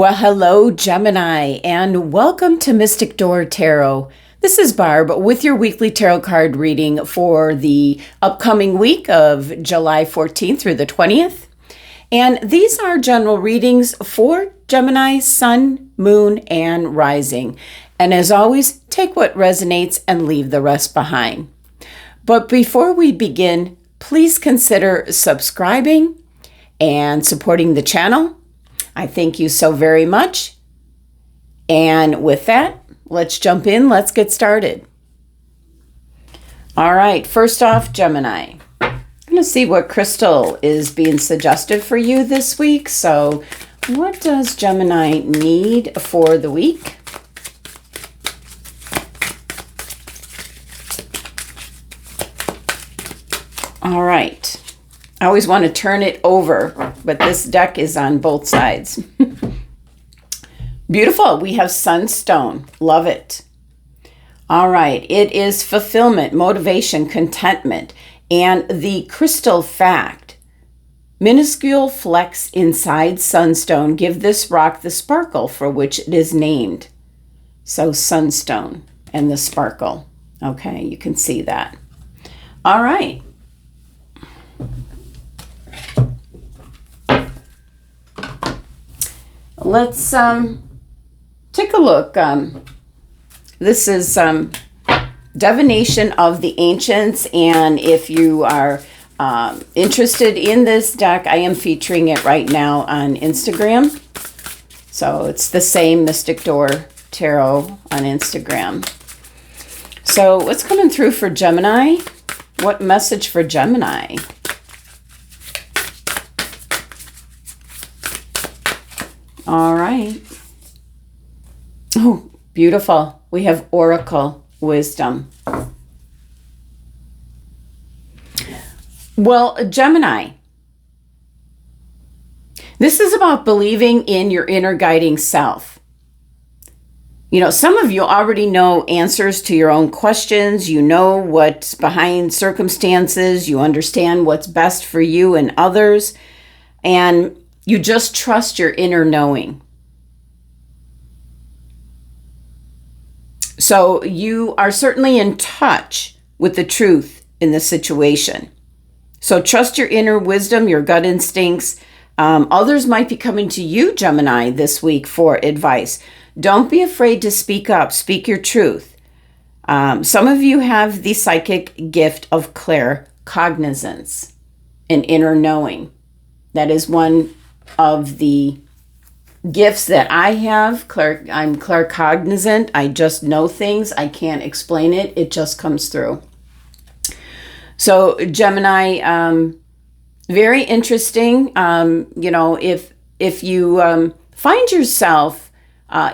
Well, hello, Gemini, and welcome to Mystic Door Tarot. This is Barb with your weekly tarot card reading for the upcoming week of July 14th through the 20th. And these are general readings for Gemini, Sun, Moon, and Rising. And as always, take what resonates and leave the rest behind. But before we begin, please consider subscribing and supporting the channel. I thank you so very much. And with that, let's jump in. Let's get started. All right, first off, Gemini. I'm going to see what crystal is being suggested for you this week. So what does Gemini need for the week? All right. I always want to turn it over, but this deck is on both sides. Beautiful. We have Sunstone. Love it. All right. It is fulfillment, motivation, contentment, and the crystal fact. Minuscule flecks inside Sunstone give this rock the sparkle for which it is named. So Sunstone and the sparkle. Okay, you can see that. All right. Let's take a look. This is Divination of the Ancients, and if you are interested in this deck, I am featuring it right now on Instagram. So it's the same Mystic Door Tarot on Instagram. So what's coming through for Gemini? What message for Gemini? All right. Oh, beautiful. We have Oracle Wisdom. Well, Gemini, this is about believing in your inner guiding self. You know, some of you already know answers to your own questions. You know what's behind circumstances. You understand what's best for you and others. And you just trust your inner knowing. So you are certainly in touch with the truth in the situation. So trust your inner wisdom, your gut instincts. Others might be coming to you, Gemini, this week for advice. Don't be afraid to speak up. Speak your truth. Some of you have the psychic gift of claircognizance, an inner knowing. That is one of the gifts that I have. I'm claircognizant. I just know things. I can't explain it. It just comes through. So Gemini, very interesting. You know, if you find yourself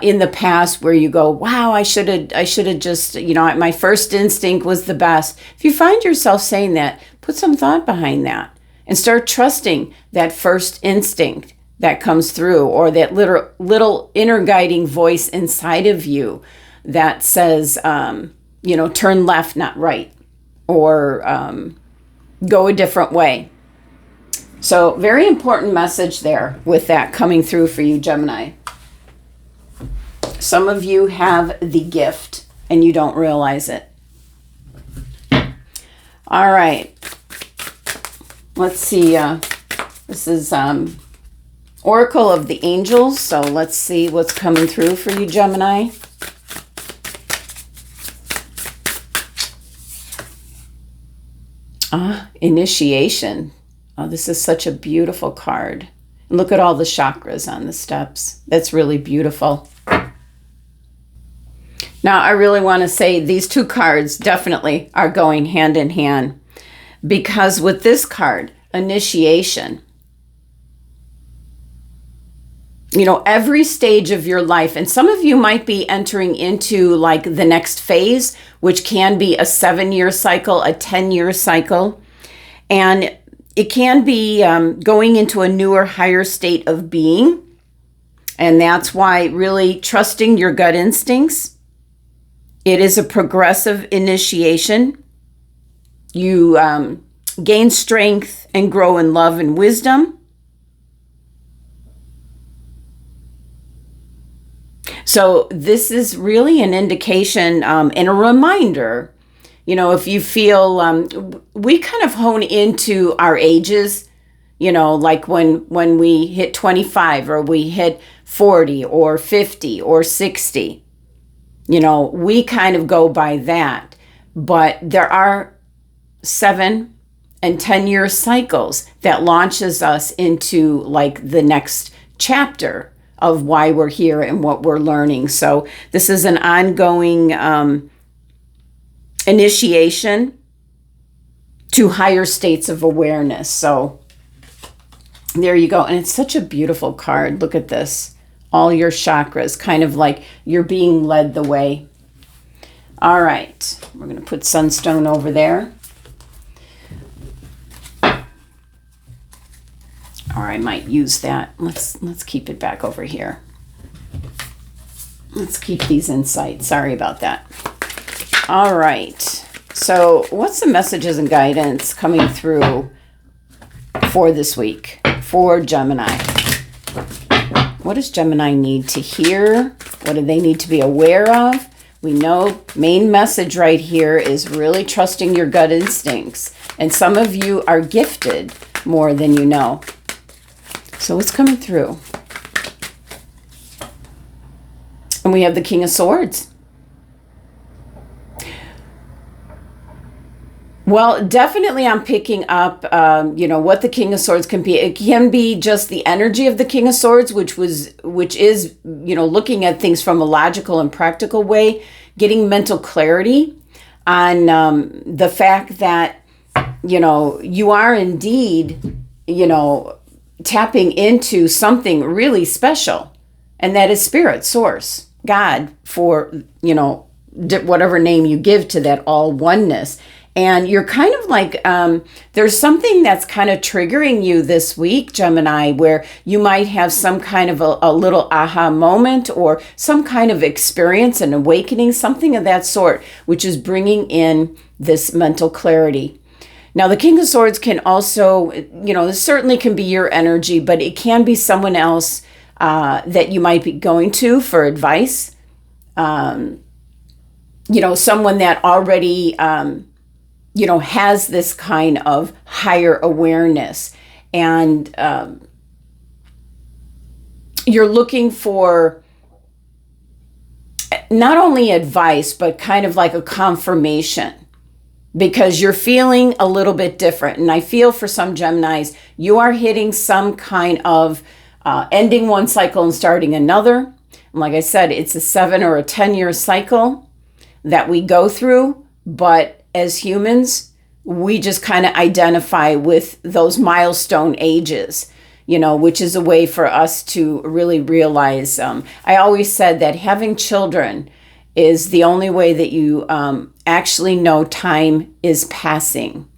in the past where you go, wow, I should have just, you know, my first instinct was the best. If you find yourself saying that, put some thought behind that. And start trusting that first instinct that comes through, or that little inner guiding voice inside of you that says, you know, turn left, not right, or go a different way. So very important message there with that coming through for you, Gemini. Some of you have the gift and you don't realize it. All right. Let's see, this is Oracle of the Angels, so let's see what's coming through for you, Gemini. Initiation. Oh, this is such a beautiful card. Look at all the chakras on the steps. That's really beautiful. Now, I really want to say these two cards definitely are going hand in hand. Because with this card, initiation, you know, every stage of your life, and some of you might be entering into like the next phase, which can be a 7-year cycle, a 10-year cycle. And it can be going into a newer, higher state of being. And that's why really trusting your gut instincts. It is a progressive initiation. You gain strength and grow in love and wisdom. So this is really an indication and a reminder. If you feel, we kind of hone into our ages, like when we hit 25 or we hit 40 or 50 or 60, we kind of go by that. But there are 7 and 10-year cycles that launches us into like the next chapter of why we're here and what we're learning. So this is an ongoing initiation to higher states of awareness. So there you go. And it's such a beautiful card. Look at this. All your chakras, kind of like you're being led the way. All right. We're going to put Sunstone over there. Or I might use that. Let's keep it back over here. Let's keep these in sight. Sorry about that. All right. So what's the messages and guidance coming through for this week for Gemini? What does Gemini need to hear? What do they need to be aware of? We know main message right here is really trusting your gut instincts. And some of you are gifted more than you know. So what's coming through? And we have the King of Swords. Well, definitely I'm picking up, what the King of Swords can be. It can be just the energy of the King of Swords, which is, looking at things from a logical and practical way, getting mental clarity on the fact that, you are indeed, tapping into something really special, and that is spirit, source, God, for, whatever name you give to that all oneness. And you're kind of like, there's something that's kind of triggering you this week, Gemini, where you might have some kind of a little aha moment or some kind of experience and awakening, something of that sort, which is bringing in this mental clarity. Now, the King of Swords can also, this certainly can be your energy, but it can be someone else that you might be going to for advice. Someone that already, has this kind of higher awareness. And you're looking for not only advice, but kind of like a confirmation. Because you're feeling a little bit different. And I feel for some Geminis, you are hitting some kind of ending one cycle and starting another. And like I said, it's a 7 or a 10-year cycle that we go through. But as humans, we just kind of identify with those milestone ages, which is a way for us to really realize. I always said that having children is the only way that you actually know time is passing.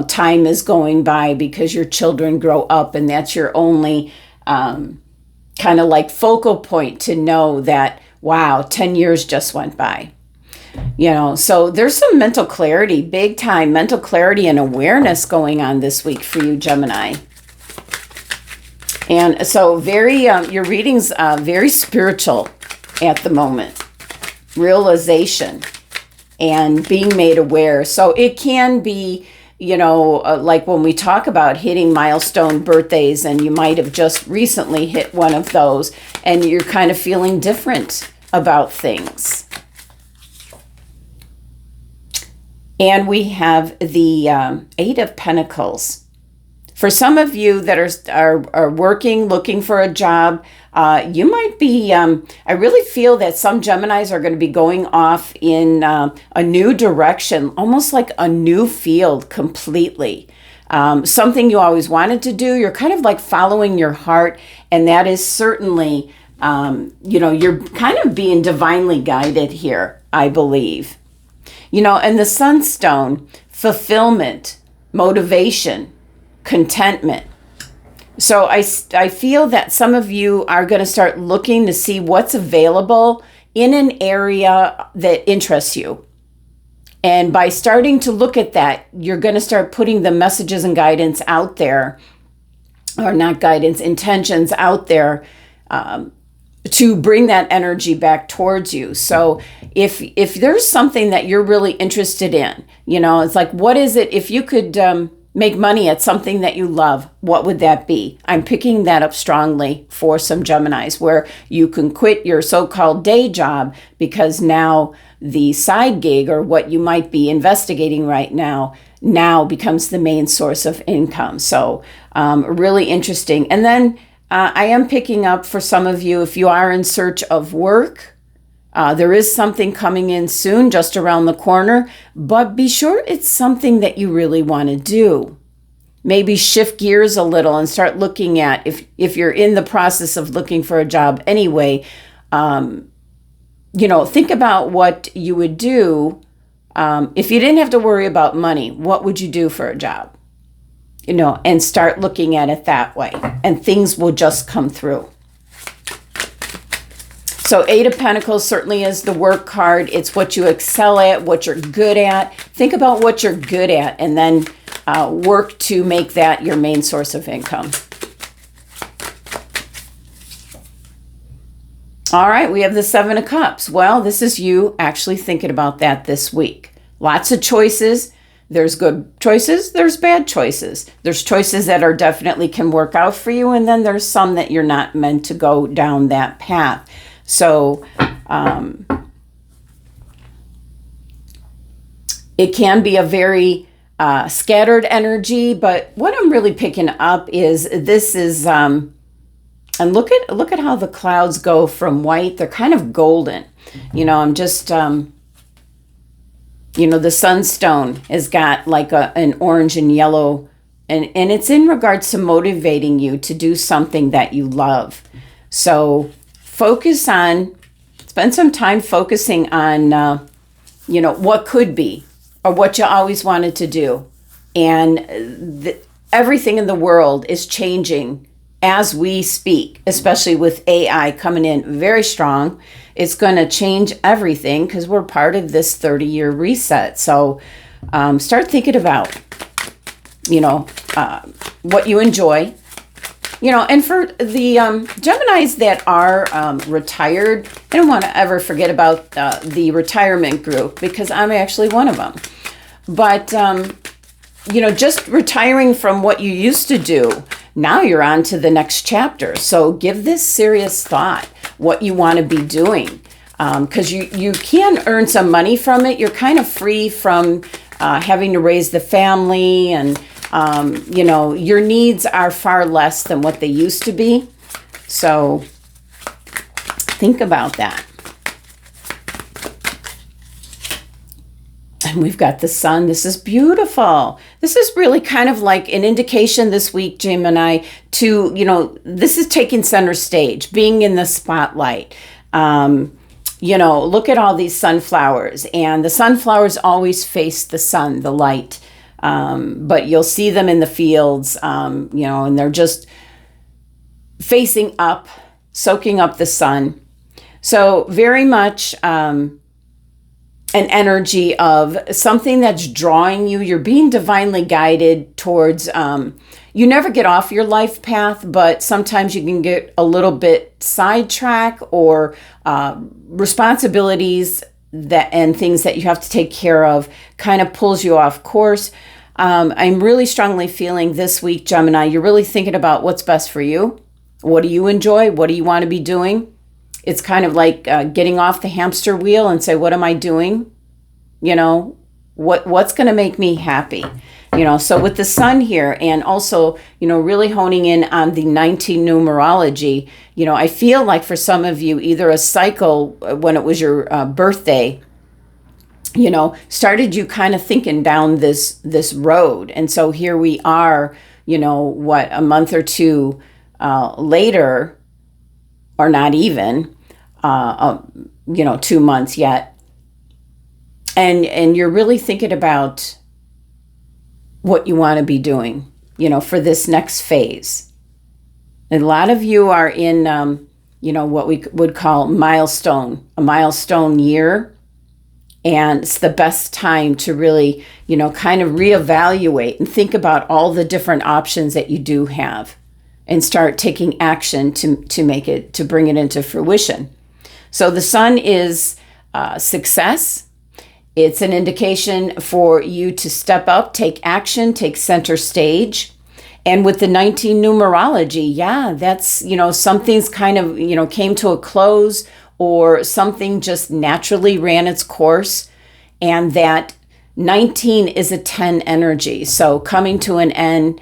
Time is going by because your children grow up, and that's your only kind of like focal point to know that, wow, 10 years just went by. So there's some mental clarity, big time mental clarity and awareness going on this week for you, Gemini. And so your reading's very spiritual at the moment. Realization and being made aware. So it can be, like when we talk about hitting milestone birthdays, and you might have just recently hit one of those and you're kind of feeling different about things. And we have the 8 of Pentacles. For some of you that are working, looking for a job, you might be, I really feel that some Geminis are going to be going off in a new direction, almost like a new field completely. Something you always wanted to do, you're kind of like following your heart, and that is certainly, you're kind of being divinely guided here, I believe. And the Sunstone, fulfillment, motivation, contentment. So I feel that some of you are going to start looking to see what's available in an area that interests you. And by starting to look at that, you're going to start putting the messages and guidance out there, or not guidance, intentions out there, to bring that energy back towards you. So if there's something that you're really interested in, it's like, what is it? If you could make money at something that you love, what would that be? I'm picking that up strongly for some Geminis, where you can quit your so-called day job because now the side gig, or what you might be investigating right now becomes the main source of income. So really interesting. And then I am picking up for some of you, if you are in search of work, there is something coming in soon, just around the corner, but be sure it's something that you really want to do. Maybe shift gears a little and start looking at, if you're in the process of looking for a job anyway, think about what you would do if you didn't have to worry about money. What would you do for a job? And start looking at it that way, and things will just come through. So 8 of Pentacles certainly is the work card. It's what you excel at, what you're good at. Think about what you're good at, and then work to make that your main source of income. All right, we have the 7 of Cups. Well, this is you actually thinking about that this week. Lots of choices. There's good choices, there's bad choices. There's choices that are definitely can work out for you, and then there's some that you're not meant to go down that path. So it can be a very scattered energy, but what I'm really picking up is this is, and look at how the clouds go from white. They're kind of golden. I'm just, the Sunstone has got like an orange and yellow, and it's in regards to motivating you to do something that you love. So spend some time focusing on, what could be, or what you always wanted to do. And everything in the world is changing as we speak, especially with AI coming in very strong. It's going to change everything because we're part of this 30-year reset. So start thinking about, what you enjoy. And for the Geminis that are retired, I don't want to ever forget about the retirement group, because I'm actually one of them. But, just retiring from what you used to do, now you're on to the next chapter. So give this serious thought, what you want to be doing, because you can earn some money from it. You're kind of free from having to raise the family, and your needs are far less than what they used to be. So think about that. And we've got the sun. This is beautiful. This is really kind of like an indication this week, Gemini, to, this is taking center stage, being in the spotlight. Look at all these sunflowers, and the sunflowers always face the sun, the light. But you'll see them in the fields, and they're just facing up, soaking up the sun. So very much an energy of something that's drawing you. You're being divinely guided towards, you never get off your life path, but sometimes you can get a little bit sidetracked, or responsibilities and things that you have to take care of kind of pulls you off course. I'm really strongly feeling this week, Gemini, you're really thinking about what's best for you. What do you enjoy? What do you want to be doing? It's kind of like getting off the hamster wheel and say, what am I doing? What's going to make me happy? So with the sun here, and also, really honing in on the 19 numerology, I feel like for some of you, either a cycle when it was your birthday, started you kind of thinking down this road. And so here we are, a month or two later, or not even, 2 months yet. And you're really thinking about what you want to be doing, for this next phase. And a lot of you are in, what we would call a milestone year. And it's the best time to really, kind of reevaluate and think about all the different options that you do have. and start taking action to bring it into fruition. So the sun is success. It's an indication for you to step up, take action, take center stage. And with the 19 numerology, yeah, that's, something's kind of, came to a close, or something just naturally ran its course. And that 19 is a 10 energy. So coming to an end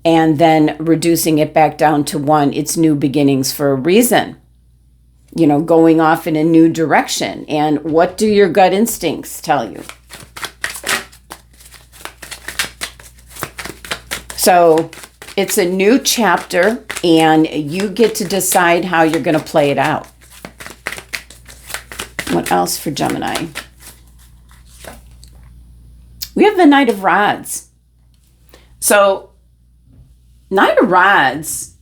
and then reducing it back down to 1, it's new beginnings for a reason. Going off in a new direction. And what do your gut instincts tell you? So it's a new chapter, and you get to decide how you're going to play it out. What else for Gemini? We have the Knight of Rods. So Knight of Rods,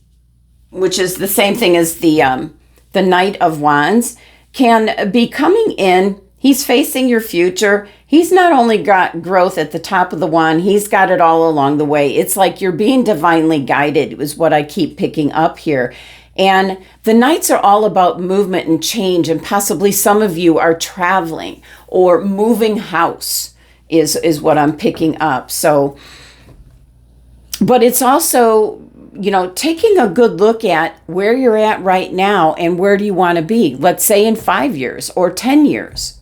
which is the same thing as the Knight of Wands, can be coming in. He's facing your future. He's not only got growth at the top of the wand, he's got it all along the way. It's like you're being divinely guided, is what I keep picking up here. And the Knights are all about movement and change, and possibly some of you are traveling or moving house is what I'm picking up. So, but it's also, taking a good look at where you're at right now and where do you want to be, let's say in 5 years or 10 years.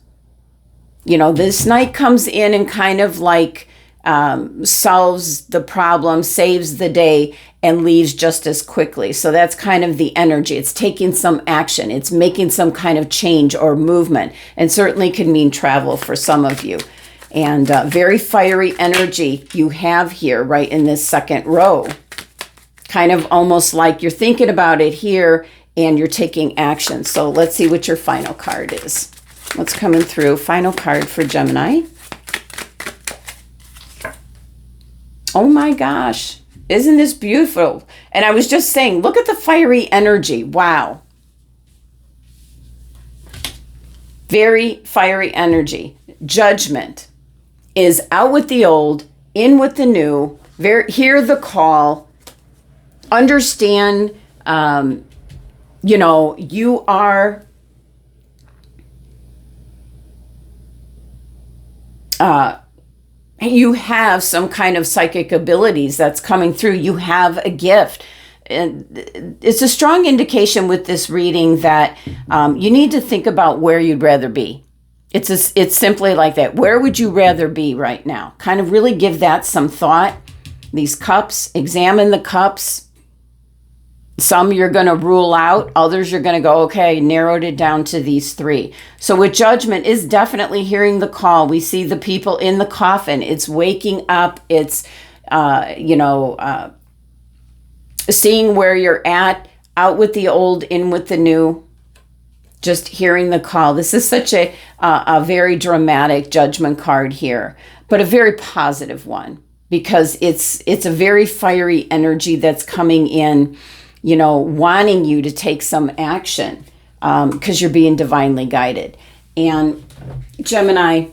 This Knight comes in and kind of like solves the problem, saves the day, and leaves just as quickly. So that's kind of the energy. It's taking some action. It's making some kind of change or movement, and certainly can mean travel for some of you. And very fiery energy you have here right in this second row. Kind of almost like you're thinking about it here and you're taking action. So let's see what your final card is. What's coming through? Final card for Gemini. Oh my gosh. Isn't this beautiful? And I was just saying, look at the fiery energy. Wow. Very fiery energy. Judgment is out with the old, in with the new. Hear the call. Understand, you are you have some kind of psychic abilities that's coming through. You have a gift. And it's a strong indication with this reading that you need to think about where you'd rather be. It's simply like that. Where would you rather be right now? Kind of really give that some thought. These cups, examine the cups. Some you're going to rule out. Others you're going to go, okay, narrowed it down to these 3. So with Judgment is definitely hearing the call. We see the people in the coffin. It's waking up. It's, seeing where you're at, out with the old, in with the new. Just hearing the call. This is such a very dramatic Judgment card here, but a very positive one, because it's a very fiery energy that's coming in, wanting you to take some action because you're being divinely guided. And Gemini,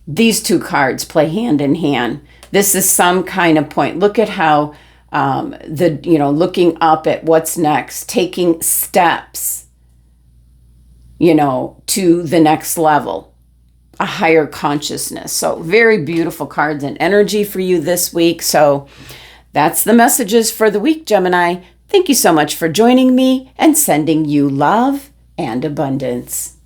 these 2 cards play hand in hand. This is some kind of point. Look at how looking up at what's next, taking steps, to the next level, a higher consciousness. So very beautiful cards and energy for you this week. So that's the messages for the week, Gemini. Thank you so much for joining me, and sending you love and abundance.